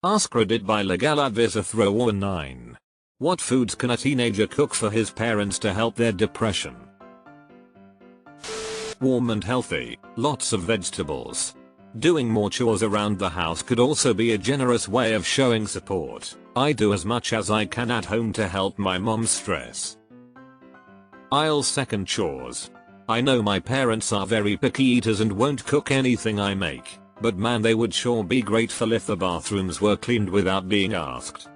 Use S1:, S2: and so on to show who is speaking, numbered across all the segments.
S1: AskReddit by Legaladvisa Thrower 9. What foods can a teenager cook for his parents to help their depression? Warm and healthy, lots of vegetables. Doing more chores around the house could also be a generous way of showing support. I do as much as I can at home to help my mom's stress. I'll second chores. I know my parents are very picky eaters and won't cook anything I make, but man, they would sure be grateful if the bathrooms were cleaned without being asked.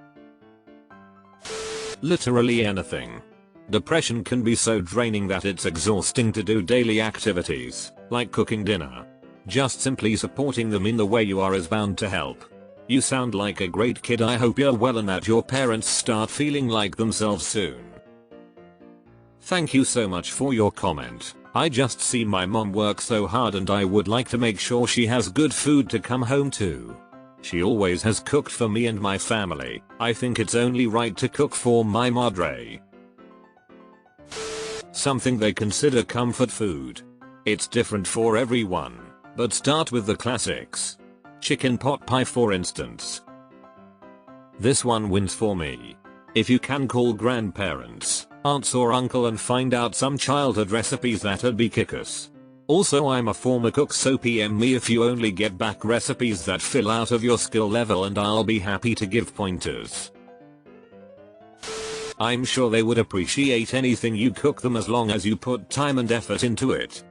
S1: Literally anything. Depression can be so draining that it's exhausting to do daily activities, like cooking dinner. Just simply supporting them in the way you are is bound to help. You sound like a great kid. I hope you're well and that your parents start feeling like themselves soon. Thank you so much for your comment. I just see my mom work so hard and I would like to make sure she has good food to come home to. She always has cooked for me and my family. I think it's only right to cook for my madre. Something they consider comfort food. It's different for everyone, but start with the classics. Chicken pot pie for instance. This one wins for me. If you can call grandparents, aunts or uncle and find out some childhood recipes, that'd be kick-ass. Also, I'm a former cook, so PM me if you only get back recipes that fill out of your skill level and I'll be happy to give pointers. I'm sure they would appreciate anything you cook them as long as you put time and effort into it.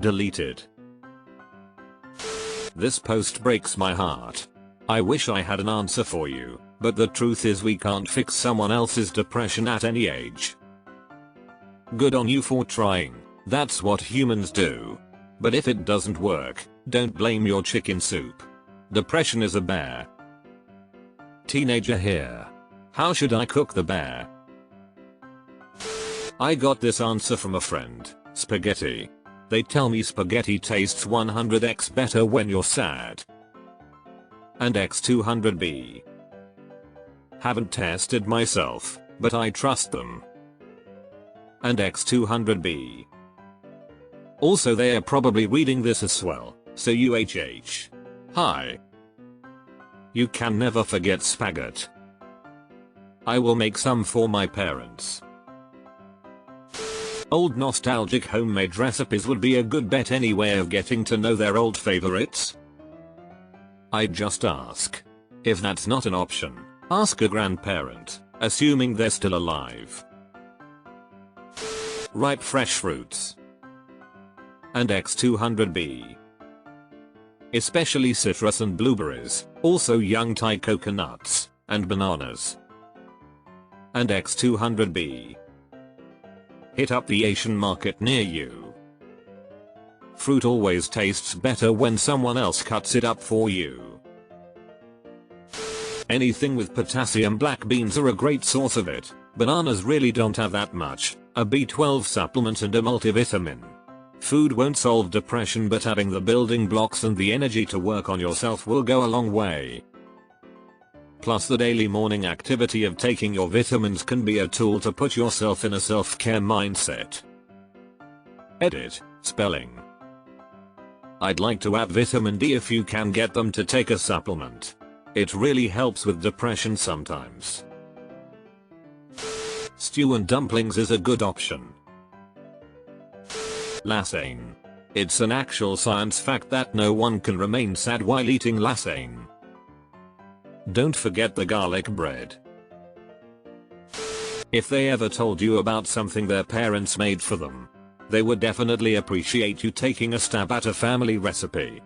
S1: Deleted. This post breaks my heart. I wish I had an answer for you, but the truth is we can't fix someone else's depression at any age. Good on you for trying, that's what humans do. But if it doesn't work, don't blame your chicken soup. Depression is a bear. Teenager here. How should I cook the bear? I got this answer from a friend. Spaghetti. They tell me spaghetti tastes 100x better when you're sad. And x200b. Haven't tested myself, but I trust them. And x200b. Also, they are probably reading this as well, so UHH. Hi. You can never forget spaghetti. I will make some for my parents. Old nostalgic homemade recipes would be a good bet. Any way of getting to know their old favorites? I'd just ask. If that's not an option, ask a grandparent, assuming they're still alive. Ripe fresh fruits. And x200b. Especially citrus and blueberries, also young Thai coconuts, and bananas. And x200b. Hit up the Asian market near you. Fruit always tastes better when someone else cuts it up for you. Anything with potassium, black beans are a great source of it. Bananas really don't have that much, a B12 supplement and a multivitamin. Food won't solve depression, but having the building blocks and the energy to work on yourself will go a long way. Plus, the daily morning activity of taking your vitamins can be a tool to put yourself in a self-care mindset. Edit. Spelling. I'd like to add vitamin D if you can get them to take a supplement. It really helps with depression sometimes. Stew and dumplings is a good option. Lasagne. It's an actual science fact that no one can remain sad while eating lasagne. Don't forget the garlic bread. If they ever told you about something their parents made for them, they would definitely appreciate you taking a stab at a family recipe.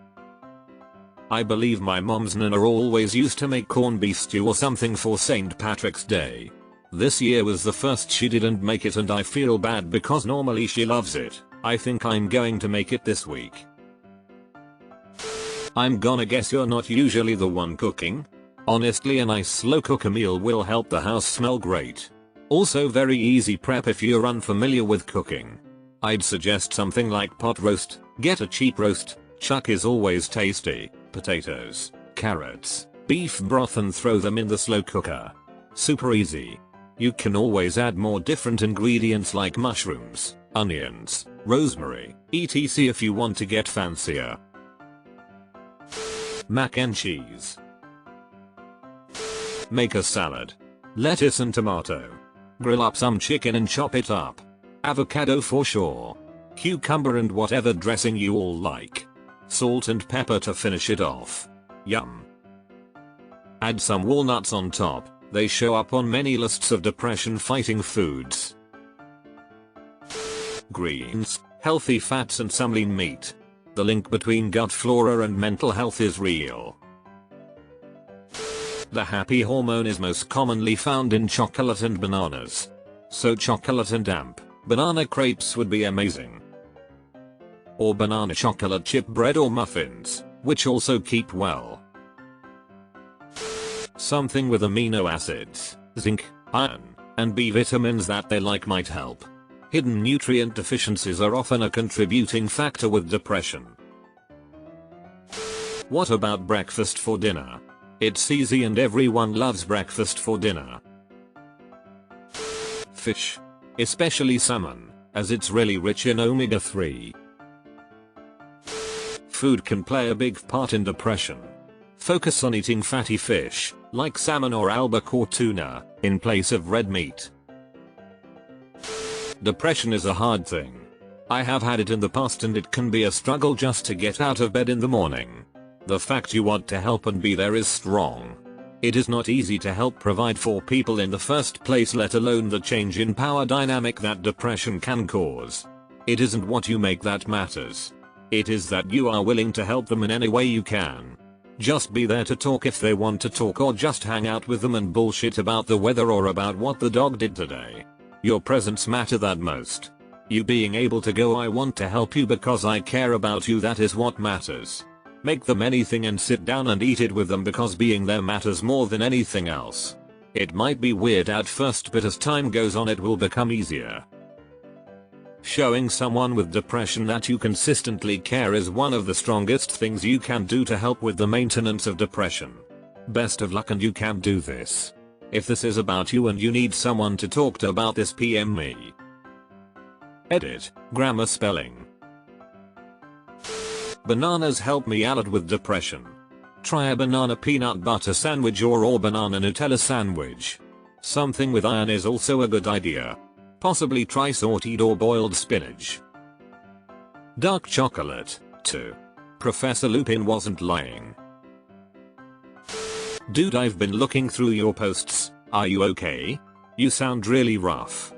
S1: I believe my mom's nana always used to make corned beef stew or something for St. Patrick's Day. This year was the first she didn't make it and I feel bad because normally she loves it. I think I'm going to make it this week. I'm gonna guess you're not usually the one cooking? Honestly, a nice slow cooker meal will help the house smell great. Also very easy prep if you're unfamiliar with cooking. I'd suggest something like pot roast. Get a cheap roast. Chuck is always tasty. Potatoes, carrots, beef broth and throw them in the slow cooker. Super easy. You can always add more different ingredients like mushrooms, onions, rosemary, etc. if you want to get fancier. Mac and cheese. Make a salad. Lettuce and tomato. Grill up some chicken and chop it up. Avocado for sure. Cucumber and whatever dressing you all like. Salt and pepper to finish it off. Yum. Add some walnuts on top. They show up on many lists of depression fighting foods. Greens, healthy fats and some lean meat. The link between gut flora and mental health is real. The happy hormone is most commonly found in chocolate and bananas. So chocolate and damp, banana crepes would be amazing. Or banana chocolate chip bread or muffins, which also keep well. Something with amino acids, zinc, iron, and B vitamins that they like might help. Hidden nutrient deficiencies are often a contributing factor with depression. What about breakfast for dinner? It's easy and everyone loves breakfast for dinner. Fish. Especially salmon, as it's really rich in omega-3. Food can play a big part in depression. Focus on eating fatty fish, like salmon or albacore tuna, in place of red meat. Depression is a hard thing. I have had it in the past and it can be a struggle just to get out of bed in the morning. The fact you want to help and be there is strong. It is not easy to help provide for people in the first place, let alone the change in power dynamic that depression can cause. It isn't what you make that matters. It is that you are willing to help them in any way you can. Just be there to talk if they want to talk, or just hang out with them and bullshit about the weather or about what the dog did today. Your presence matters that most. You being able to go, I want to help you because I care about you, that is what matters. Make them anything and sit down and eat it with them because being there matters more than anything else. It might be weird at first, but as time goes on it will become easier. Showing someone with depression that you consistently care is one of the strongest things you can do to help with the maintenance of depression. Best of luck and you can do this. If this is about you and you need someone to talk to about this, PM me. Edit, grammar spelling. Bananas help me out with depression. Try a banana peanut butter sandwich or banana Nutella sandwich. Something with iron is also a good idea. Possibly try sauteed or boiled spinach. Dark chocolate, too. Professor Lupin wasn't lying. Dude, I've been looking through your posts. Are you okay? You sound really rough.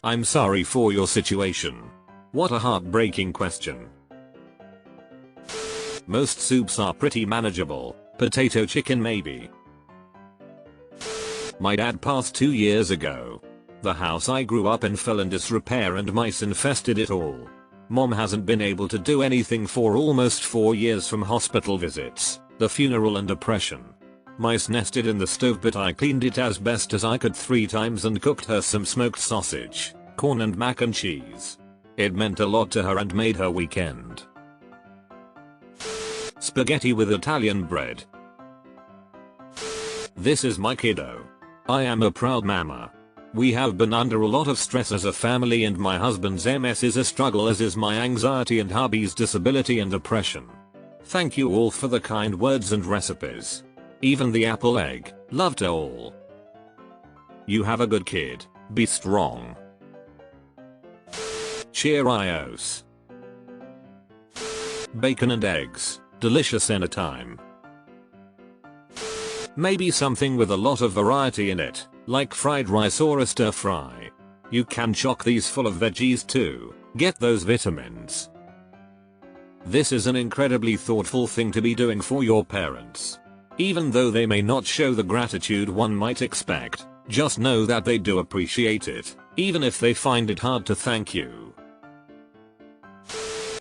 S1: I'm sorry for your situation. What a heartbreaking question. Most soups are pretty manageable. Potato chicken maybe. My dad passed 2 years ago. The house I grew up in fell in disrepair and mice infested it all. Mom hasn't been able to do anything for almost 4 years, from hospital visits, the funeral and depression. Mice nested in the stove, but I cleaned it as best as I could 3 times and cooked her some smoked sausage, corn and mac and cheese. It meant a lot to her and made her weekend. Spaghetti with Italian bread. This is my kiddo. I am a proud mama. We have been under a lot of stress as a family, and my husband's MS is a struggle, as is my anxiety and hubby's disability and depression. Thank you all for the kind words and recipes. Even the apple egg, loved it all. You have a good kid, be strong. Cheerios. Bacon and eggs, delicious anytime. Maybe something with a lot of variety in it, like fried rice or a stir fry. You can chock these full of veggies too, get those vitamins. This is an incredibly thoughtful thing to be doing for your parents. Even though they may not show the gratitude one might expect, just know that they do appreciate it, even if they find it hard to thank you.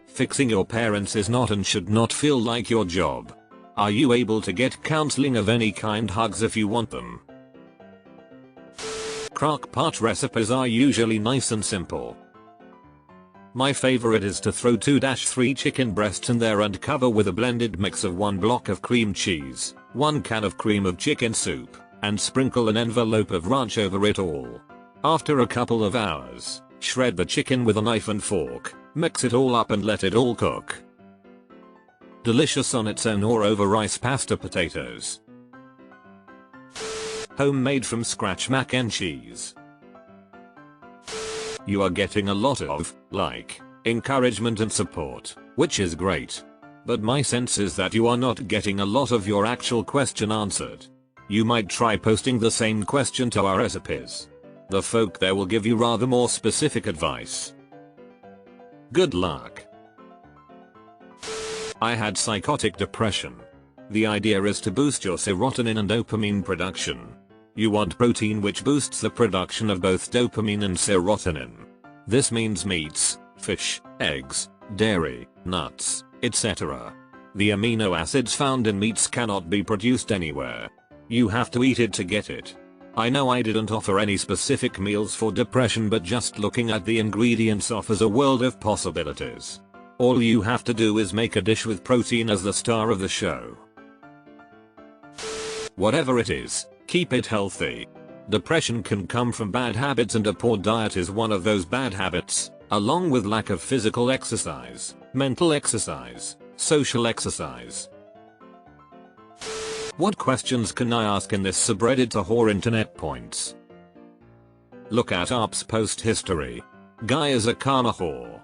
S1: Fixing your parents is not and should not feel like your job. Are you able to get counseling of any kind? Hugs if you want them. Crock pot recipes are usually nice and simple. My favorite is to throw 2-3 chicken breasts in there and cover with a blended mix of 1 block of cream cheese, 1 can of cream of chicken soup, and sprinkle an envelope of ranch over it all. After a couple of hours, shred the chicken with a knife and fork, mix it all up and let it all cook. Delicious on its own or over rice, pasta, potatoes. Homemade from scratch mac and cheese. You are getting a lot of, encouragement and support, which is great. But my sense is that you are not getting a lot of your actual question answered. You might try posting the same question to our recipes. The folk there will give you rather more specific advice. Good luck. I had psychotic depression. The idea is to boost your serotonin and dopamine production. You want protein which boosts the production of both dopamine and serotonin. This means meats, fish, eggs, dairy, nuts, etc. The amino acids found in meats cannot be produced anywhere. You have to eat it to get it. I know I didn't offer any specific meals for depression, but just looking at the ingredients offers a world of possibilities. All you have to do is make a dish with protein as the star of the show. Whatever it is, keep it healthy. Depression can come from bad habits, and a poor diet is one of those bad habits, along with lack of physical exercise, mental exercise, social exercise. What questions can I ask in this subreddit to whore internet points? Look at ARP's post history. Guy is a karma whore.